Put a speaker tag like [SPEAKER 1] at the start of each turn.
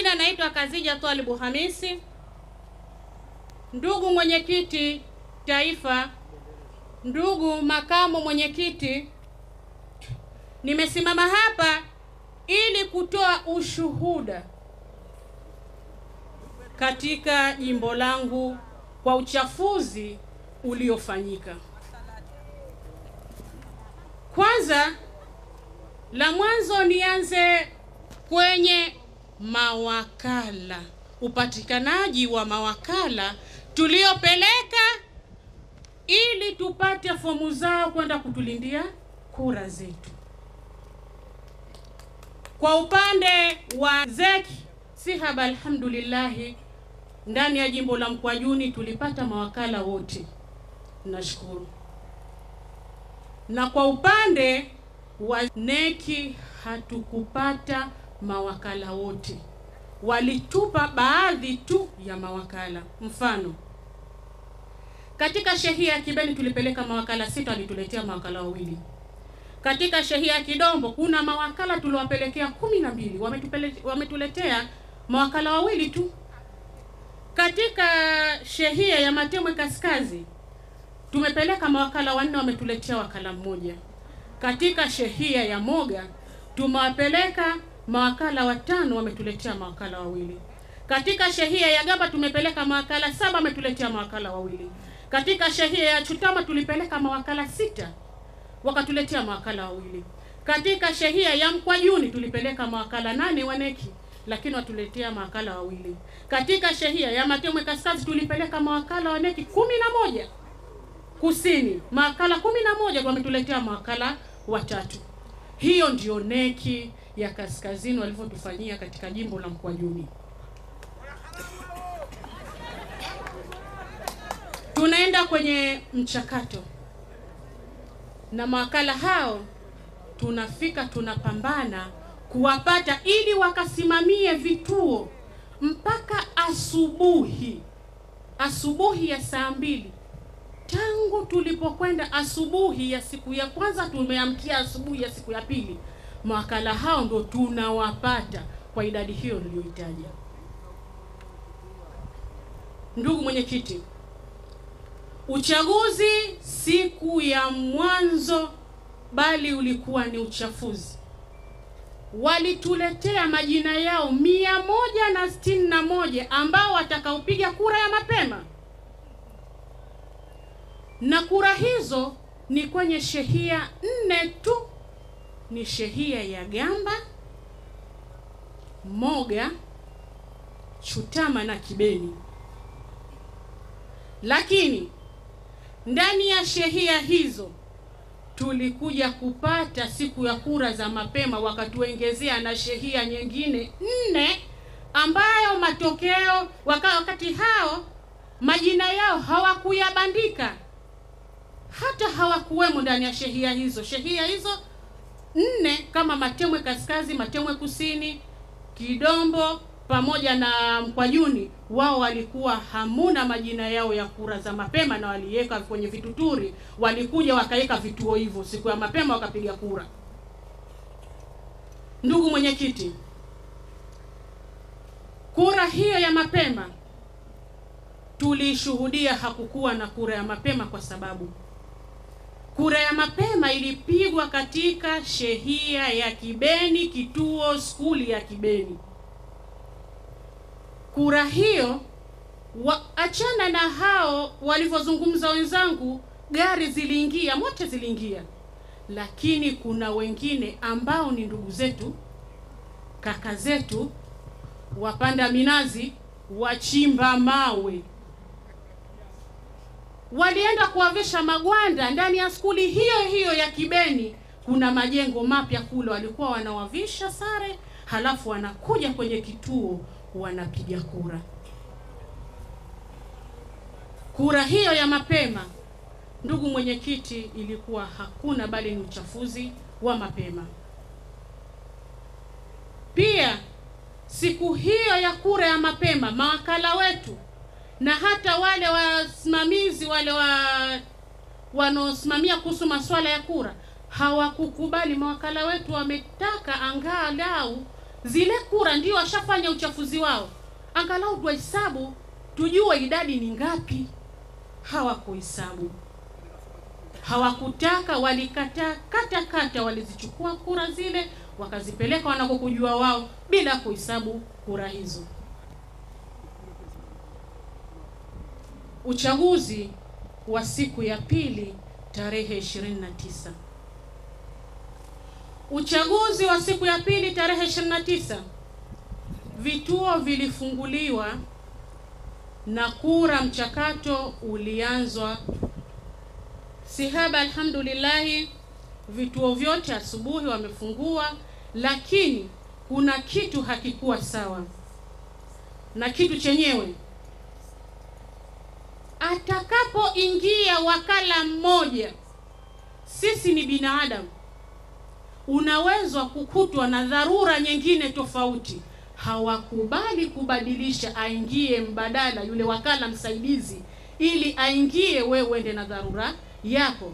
[SPEAKER 1] majina naitwa Kazija Twalibu Hamisi. Ndugu mwenyekiti taifa, ndugu makamu mwenyekiti, nimesimama hapa ili kutoa ushuhuda katika jimbo langu kwa uchafuzi uliofanyika. Kwanza, la mwanzo nianze kwenye mawakala, upatikanaji wa mawakala tuliopeleka ili tupate fomu zao kwenda kutulindia kura zetu. Kwa upande wa zeki sihaba, alhamdulillah, ndani ya jimbo la Mkwajuni tulipata mawakala wote, nashukuru. Na kwa upande wa neki hatukupata mawakala wote, walitupa baadhi tu ya mawakala. Mfano, katika shehia ya Kibeni tulipeleka mawakala 6, walituletea mawakala 2. Katika shehia ya Kidombo kuna mawakala tuliwapelekea 12, wametuletea mawakala 2 tu. Katika shehia ya Matemwe Kaskazi tumepeleka mawakala 4, wametuletea wakala 1. Katika shehia ya Moga tumewapeleka mawakala 5, wametuletea mawakala 2. Katika shehia ya Gamba tumepeleka mawakala 7, wametuletea mawakala 2. Katika shehia ya Chutama tulipeleka mawakala 6, wakatuletea mawakala 2. Katika shehia ya Mkwajuni tulipeleka mawakala 8 waneki, lakini watuletea mawakala 2. Katika shehia ya Matemwe Kaskazi tulipeleka mawakala waneki 11 kusini, mawakala 11 wametuletea mawakala 3. Hiyo ndio neki ya kaskazini walivyotufanyia katika jimbo la Mkwajuni. Tunaenda kwenye mchakato na mawakala hao, tunafika tunapambana kuwapata ili wakasimamie vituo mpaka asubuhi ya saa 2. Tangu tulipokwenda asubuhi ya siku ya kwanza tumeamkia asubuhi ya siku ya pili, mawakala hao ndo tunawapata kwa idadi hiyo niliyoitaja. Ndugu mwenyekiti, uchaguzi siku ya mwanzo bali ulikuwa ni uchafuzi. Walituletea majina yao 161 ambao watakaopiga kura ya mapema, na kura hizo ni kwenye shehia 4 tu, ni shehia ya Gamba, Moga, Chutama na Kibeni. Lakini ndani ya shehia hizo tulikuja kupata siku ya kura za mapema, wakatuongezea na shehia nyingine 4 ambayo matokeo wakati hao majina yao hawakuyabandika, hata hawakuwemo ndani ya shehia hizo. Shehia hizo 4 kama Matemwe Kaskazi, Matemwe Kusini, Kidombo pamoja na Mkwajuni, wao walikuwa hamuna majina yao ya kura za mapema, na waliweka kwenye vituturi, walikuja wakaweka vituo hivyo siku ya mapema wakapiga kura. Ndugu mwenyekiti, kura hiyo ya mapema tulishuhudia hakukuwa na kura ya mapema, kwa sababu kura ya mapema ilipigwa katika shehia ya Kibeni, kituo skuli ya Kibeni. Kura hiyo, achana na hao walivyozungumza wenzangu, gari ziliingia, mote ziliingia, lakini kuna wengine ambao ni ndugu zetu, kaka zetu, wapanda minazi, wachimba mawe, walienda kuwavisha magwanda ndani ya skuli hiyo ya Kibeni. Kuna majengo mapya kule, walikuwa wanawavisha sare, halafu wanakuja kwenye kituo wanapiga kura. Kura hiyo ya mapema, ndugu mwenyekiti, ilikuwa hakuna bali ni uchafuzi wa mapema. Pia siku hiyo ya kura ya mapema, mawakala wetu na hata wale wasimamizi wanaosimamia kuhusu masuala ya kura hawakukubali. Mawakala wetu wametaka angalau Zile kura ndio washafanya uchafuzi wao. Angalau tuhesabu tujue idadi ni ngapi. Hawakuhesabu. Hawakutaka, walikataa kata walizichukua kura zile wakazipeleka wanakokujua wao bila kuhesabu kura hizo. Uchaguzi wa siku ya pili tarehe 29. Uchaguzi wa siku ya pili tarehe 29, vituo vilifunguliwa na kura, mchakato ulianzwa sihaba. Alhamdulillah, vituo vyote asubuhi wamefungua, lakini kuna kitu hakikuwa sawa. Na kitu chenyewe, atakapoingia wakala mmoja, sisi ni binadamu, unaweza kukutwa na dharura nyingine tofauti. Hawakubali kubadilisha, aingie mbadala yule wakala msaidizi ili aingie, wewe uende na dharura yako.